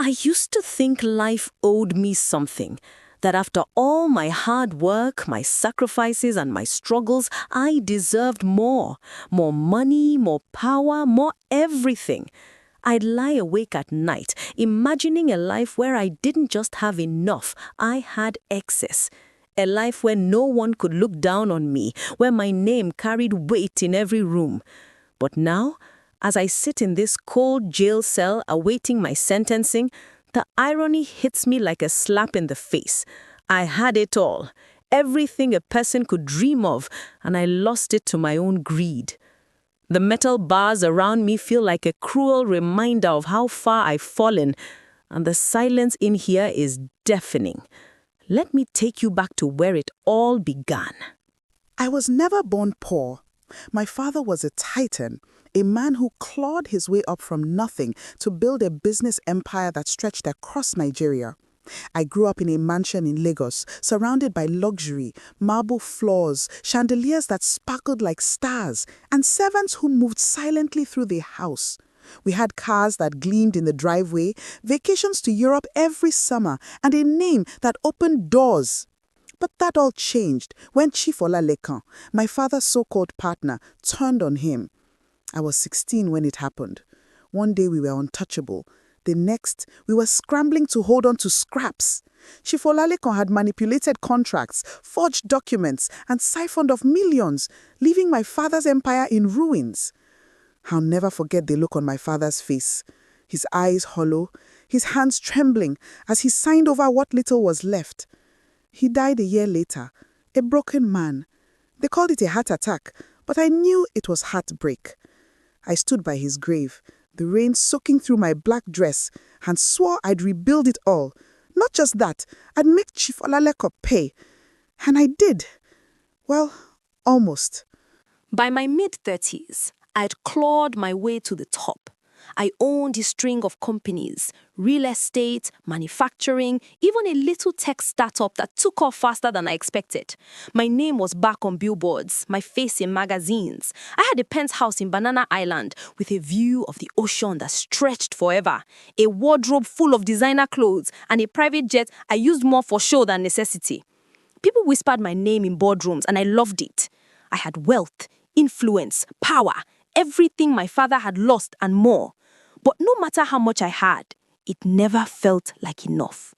I used to think life owed me something, that after all my hard work, my sacrifices, and my struggles, I deserved more. More money, more power, more everything. I'd lie awake at night, imagining a life where I didn't just have enough, I had excess. A life where no one could look down on me, where my name carried weight in every room. But now, as I sit in this cold jail cell awaiting my sentencing, the irony hits me like a slap in the face. I had it all, everything a person could dream of, and I lost it to my own greed. The metal bars around me feel like a cruel reminder of how far I've fallen, and the silence in here is deafening. Let me take you back to where it all began. I was never born poor. My father was a titan, a man who clawed his way up from nothing to build a business empire that stretched across Nigeria. I grew up in a mansion in Lagos, surrounded by luxury, marble floors, chandeliers that sparkled like stars, and servants who moved silently through the house. We had cars that gleamed in the driveway, vacations to Europe every summer, and a name that opened doors. But that all changed when Chief Olalekan, my father's so-called partner, turned on him. I was 16 when it happened. One day we were untouchable. The next, we were scrambling to hold on to scraps. Chief Olalekan had manipulated contracts, forged documents, and siphoned off millions, leaving my father's empire in ruins. I'll never forget the look on my father's face. His eyes hollow, his hands trembling as he signed over what little was left. He died a year later, a broken man. They called it a heart attack, but I knew it was heartbreak. I stood by his grave, the rain soaking through my black dress, and swore I'd rebuild it all. Not just that, I'd make Chief Olalekan pay. And I did. Well, almost. By my mid-30s, I'd clawed my way to the top. I owned a string of companies, real estate, manufacturing, even a little tech startup that took off faster than I expected. My name was back on billboards, my face in magazines. I had a penthouse in Banana Island with a view of the ocean that stretched forever, a wardrobe full of designer clothes, and a private jet I used more for show than necessity. People whispered my name in boardrooms, and I loved it. I had wealth, influence, power, everything my father had lost and more. But no matter how much I had, it never felt like enough.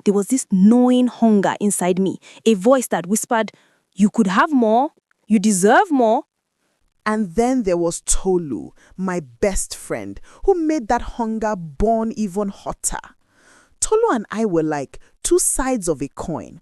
There was this gnawing hunger inside me, a voice that whispered, "You could have more, you deserve more." And then there was Tolu, my best friend, who made that hunger burn even hotter. Tolu and I were like two sides of a coin.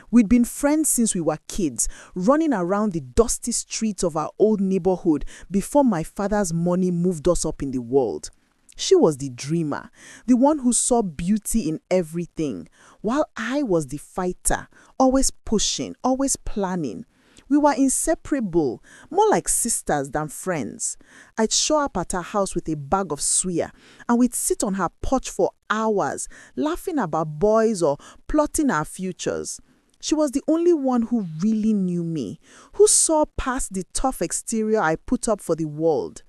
We'd been friends since we were kids, running around the dusty streets of our old neighborhood before my father's money moved us up in the world. She was the dreamer, the one who saw beauty in everything, while I was the fighter, always pushing, always planning. We were inseparable, more like sisters than friends. I'd show up at her house with a bag of suya, and we'd sit on her porch for hours, laughing about boys or plotting our futures. She was the only one who really knew me, who saw past the tough exterior I put up for the world.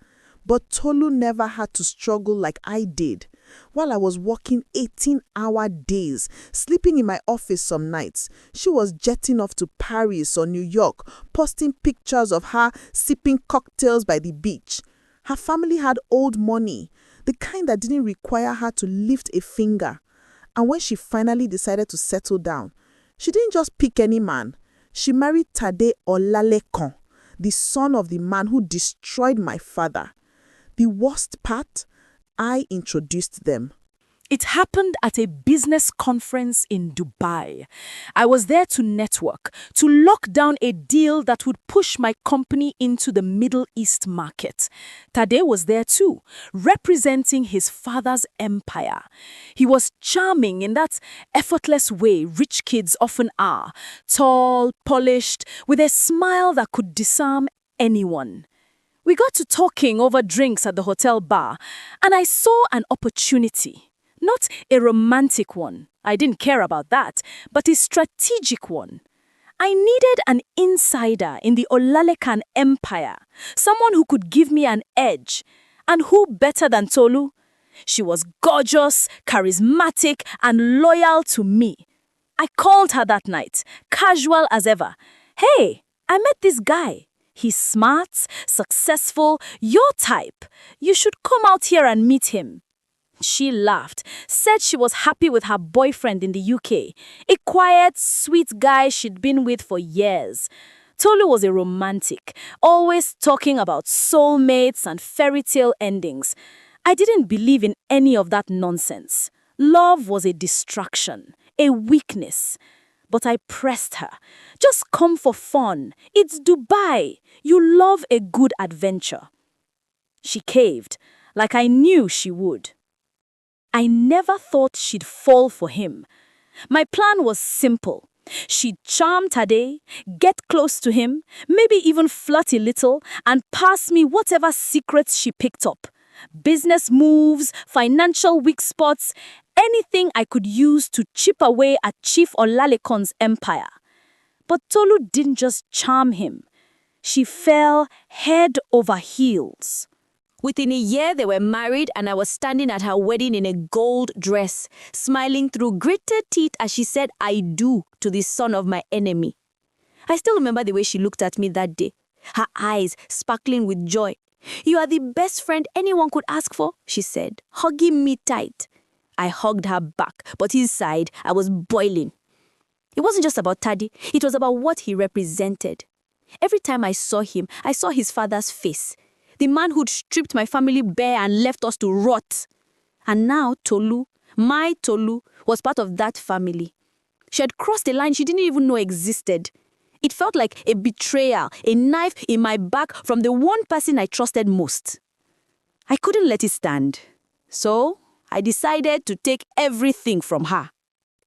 But Tolu never had to struggle like I did. While I was working 18-hour days, sleeping in my office some nights, she was jetting off to Paris or New York, posting pictures of her sipping cocktails by the beach. Her family had old money, the kind that didn't require her to lift a finger. And when she finally decided to settle down, she didn't just pick any man. She married Tade Olalekan, the son of the man who destroyed my father. The worst part, I introduced them. It happened at a business conference in Dubai. I was there to network, to lock down a deal that would push my company into the Middle East market. Tade was there too, representing his father's empire. He was charming in that effortless way rich kids often are, tall, polished, with a smile that could disarm anyone. We got to talking over drinks at the hotel bar, and I saw an opportunity. Not a romantic one, I didn't care about that, but a strategic one. I needed an insider in the Olalekan empire, someone who could give me an edge. And who better than Tolu? She was gorgeous, charismatic, and loyal to me. I called her that night, casual as ever. Hey, I met this guy. He's smart, successful, your type. You should come out here and meet him. She laughed, said she was happy with her boyfriend in the UK, a quiet, sweet guy she'd been with for years. Tolu was a romantic, always talking about soulmates and fairy tale endings. I didn't believe in any of that nonsense. Love was a distraction, a weakness. But I pressed her. Just come for fun. It's Dubai. You love a good adventure. She caved, like I knew she would. I never thought she'd fall for him. My plan was simple. She'd charm Tade, get close to him, maybe even flirt a little, and pass me whatever secrets she picked up. Business moves, financial weak spots, anything I could use to chip away at Chief Olalekan's empire. But Tolu didn't just charm him. She fell head over heels. Within a year, they were married, and I was standing at her wedding in a gold dress, smiling through gritted teeth as she said, "I do," to the son of my enemy. I still remember the way she looked at me that day, her eyes sparkling with joy. "You are the best friend anyone could ask for," she said, hugging me tight. I hugged her back, but inside, I was boiling. It wasn't just about Taddy, it was about what he represented. Every time I saw him, I saw his father's face. The man who'd stripped my family bare and left us to rot. And now Tolu, my Tolu, was part of that family. She had crossed a line she didn't even know existed. It felt like a betrayal, a knife in my back from the one person I trusted most. I couldn't let it stand. So I decided to take everything from her.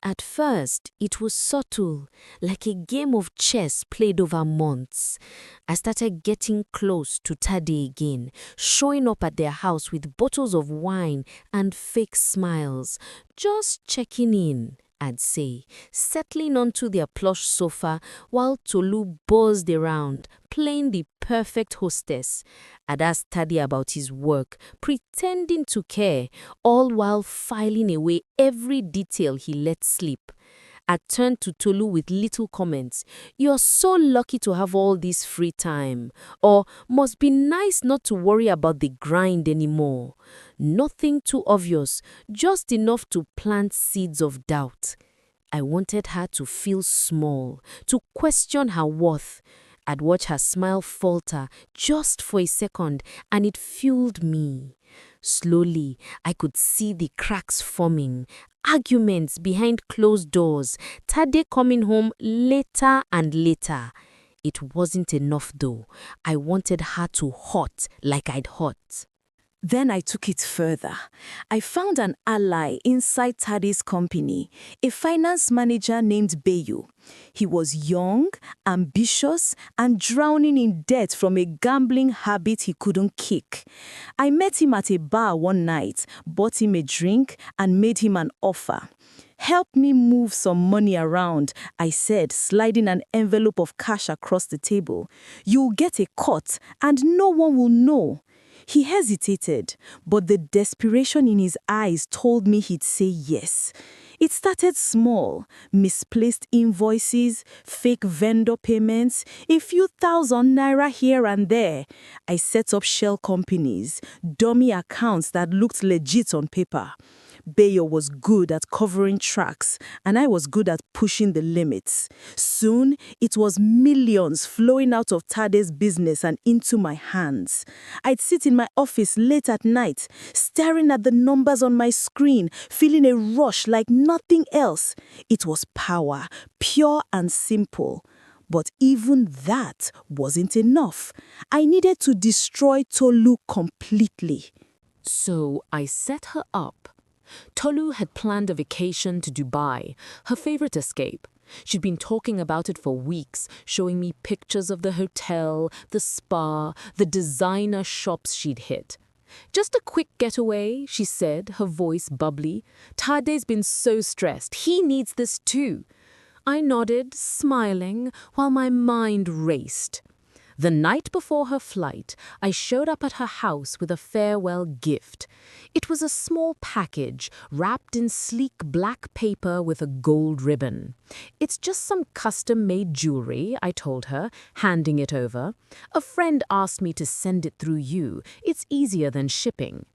At first, it was subtle, like a game of chess played over months. I started getting close to Tade again, showing up at their house with bottles of wine and fake smiles, just checking in, I'd say, settling onto their plush sofa while Tolu buzzed around, playing the perfect hostess. I'd ask Tade about his work, pretending to care, all while filing away every detail he let slip. I'd turn to Tolu with little comments. "You're so lucky to have all this free time," or "must be nice not to worry about the grind anymore." Nothing too obvious, just enough to plant seeds of doubt. I wanted her to feel small, to question her worth. I'd watch her smile falter just for a second, and it fueled me. Slowly, I could see the cracks forming, arguments behind closed doors, Tade coming home later and later. It wasn't enough though. I wanted her to hurt like I'd hurt. Then I took it further. I found an ally inside Tade's company, a finance manager named Bayo. He was young, ambitious, and drowning in debt from a gambling habit he couldn't kick. I met him at a bar one night, bought him a drink, and made him an offer. "Help me move some money around," I said, sliding an envelope of cash across the table. "You'll get a cut, and no one will know." He hesitated, but the desperation in his eyes told me he'd say yes. It started small, misplaced invoices, fake vendor payments, a few $1,000 here and there. I set up shell companies, dummy accounts that looked legit on paper. Bayo was good at covering tracks, and I was good at pushing the limits. Soon, it was millions flowing out of Tade's business and into my hands. I'd sit in my office late at night, staring at the numbers on my screen, feeling a rush like nothing else. It was power, pure and simple. But even that wasn't enough. I needed to destroy Tolu completely. So I set her up. Tolu had planned a vacation to Dubai, her favorite escape. She'd been talking about it for weeks, showing me pictures of the hotel, the spa, the designer shops she'd hit. "Just a quick getaway," she said, her voice bubbly. "Tade's been so stressed. He needs this too." I nodded, smiling, while my mind raced. The night before her flight, I showed up at her house with a farewell gift. It was a small package wrapped in sleek black paper with a gold ribbon. "It's just some custom-made jewelry," I told her, handing it over. "A friend asked me to send it through you. It's easier than shipping."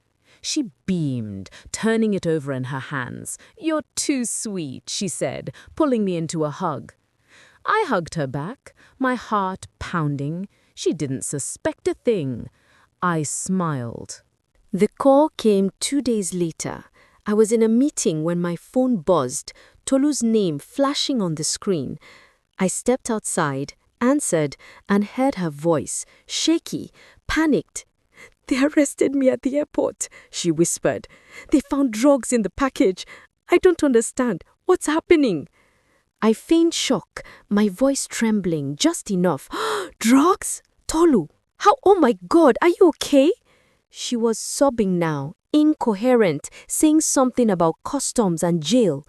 She beamed, turning it over in her hands. "You're too sweet," she said, pulling me into a hug. I hugged her back, my heart pounding. She didn't suspect a thing. I smiled. The call came 2 days later. I was in a meeting when my phone buzzed, Tolu's name flashing on the screen. I stepped outside, answered, and heard her voice, shaky, panicked. "They arrested me at the airport," she whispered. "They found drugs in the package. I don't understand. What's happening?" I feigned shock, my voice trembling just enough. "Drugs? Tolu? How? Oh my God, are you okay?" She was sobbing now, incoherent, saying something about customs and jail.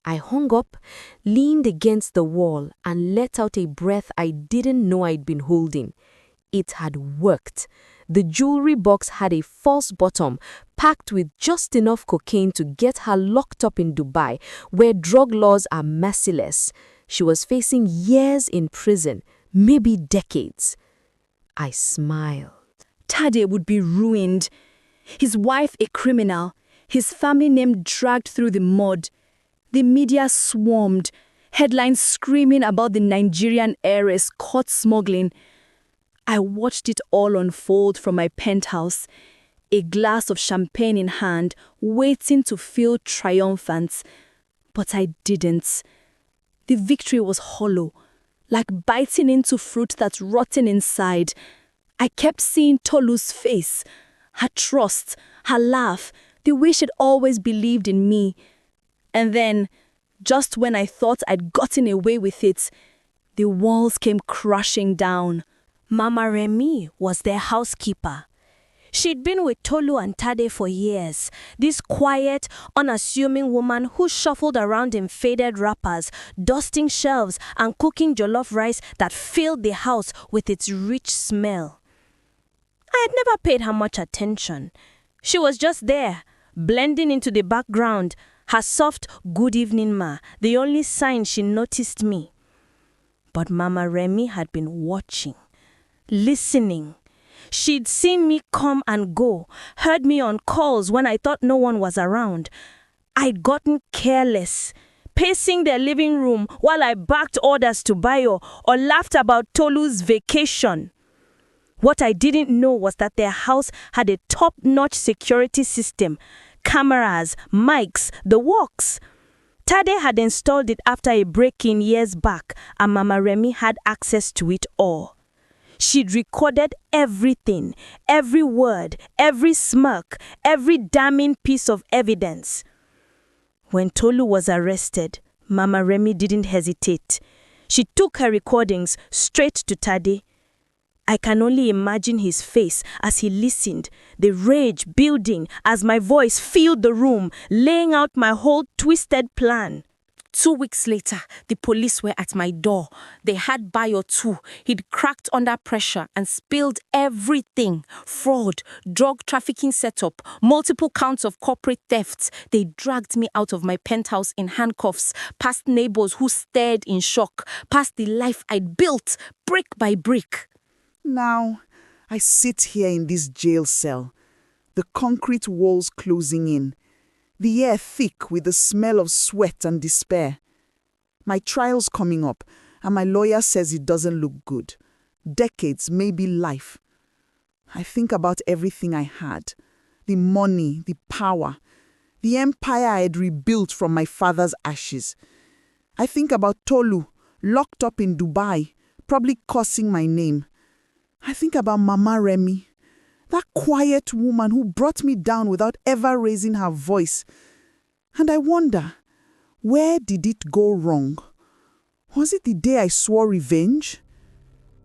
I hung up, leaned against the wall, and let out a breath I didn't know I'd been holding. It had worked. The jewelry box had a false bottom, packed with just enough cocaine to get her locked up in Dubai, where drug laws are merciless. She was facing years in prison, maybe decades. I smiled. Tade would be ruined. His wife a criminal, his family name dragged through the mud. The media swarmed, headlines screaming about the Nigerian heiress caught smuggling. I watched it all unfold from my penthouse, a glass of champagne in hand, waiting to feel triumphant. But I didn't. The victory was hollow, like biting into fruit that's rotten inside. I kept seeing Tolu's face, her trust, her laugh, the way she'd always believed in me. And then, just when I thought I'd gotten away with it, the walls came crashing down. Mama Remy was their housekeeper. She'd been with Tolu and Tade for years, this quiet, unassuming woman who shuffled around in faded wrappers, dusting shelves and cooking jollof rice that filled the house with its rich smell. I had never paid her much attention. She was just there, blending into the background, her soft "good evening ma," the only sign she noticed me. But Mama Remy had been watching, listening. She'd seen me come and go, heard me on calls when I thought no one was around. I'd gotten careless, pacing their living room while I barked orders to Bayo or laughed about Tolu's vacation. What I didn't know was that their house had a top-notch security system, cameras, mics, the works. Tade had installed it after a break-in years back, and Mama Remy had access to it all. She'd recorded everything, every word, every smirk, every damning piece of evidence. When Tolu was arrested, Mama Remy didn't hesitate. She took her recordings straight to Tade. I can only imagine his face as he listened, the rage building as my voice filled the room, laying out my whole twisted plan. 2 weeks later, the police were at my door. They had Bayo too. He'd cracked under pressure and spilled everything. Fraud, drug trafficking setup, multiple counts of corporate thefts. They dragged me out of my penthouse in handcuffs, past neighbors who stared in shock, past the life I'd built, brick by brick. Now, I sit here in this jail cell, the concrete walls closing in, the air thick with the smell of sweat and despair. My trial's coming up, and my lawyer says it doesn't look good. Decades, maybe life. I think about everything I had, the money, the power, the empire I had rebuilt from my father's ashes. I think about Tolu, locked up in Dubai, probably cursing my name. I think about Mama Remy, that quiet woman who brought me down without ever raising her voice. And I wonder, where did it go wrong? Was it the day I swore revenge?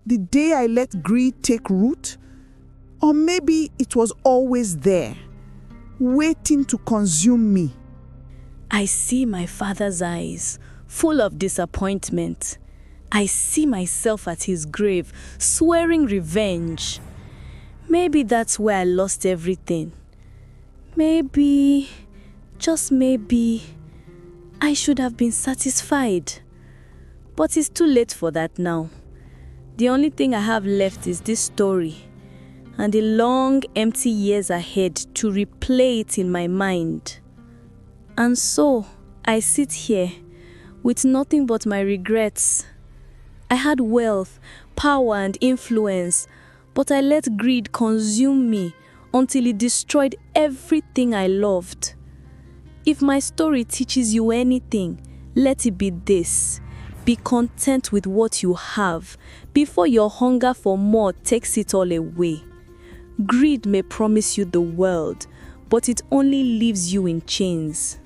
The day I let greed take root? Or maybe it was always there, waiting to consume me. I see my father's eyes, full of disappointment. I see myself at his grave, swearing revenge. Maybe that's where I lost everything. Maybe, just maybe, I should have been satisfied. But it's too late for that now. The only thing I have left is this story, and the long, empty years ahead to replay it in my mind. And so, I sit here, with nothing but my regrets. I had wealth, power and influence, but I let greed consume me until it destroyed everything I loved. If my story teaches you anything, let it be this. Be content with what you have before your hunger for more takes it all away. Greed may promise you the world, but it only leaves you in chains.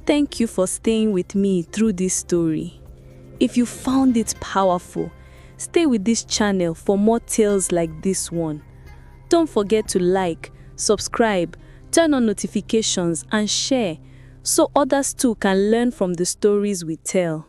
Thank you for staying with me through this story. If you found it powerful, stay with this channel for more tales like this one. Don't forget to like, subscribe, turn on notifications and share so others too can learn from the stories we tell.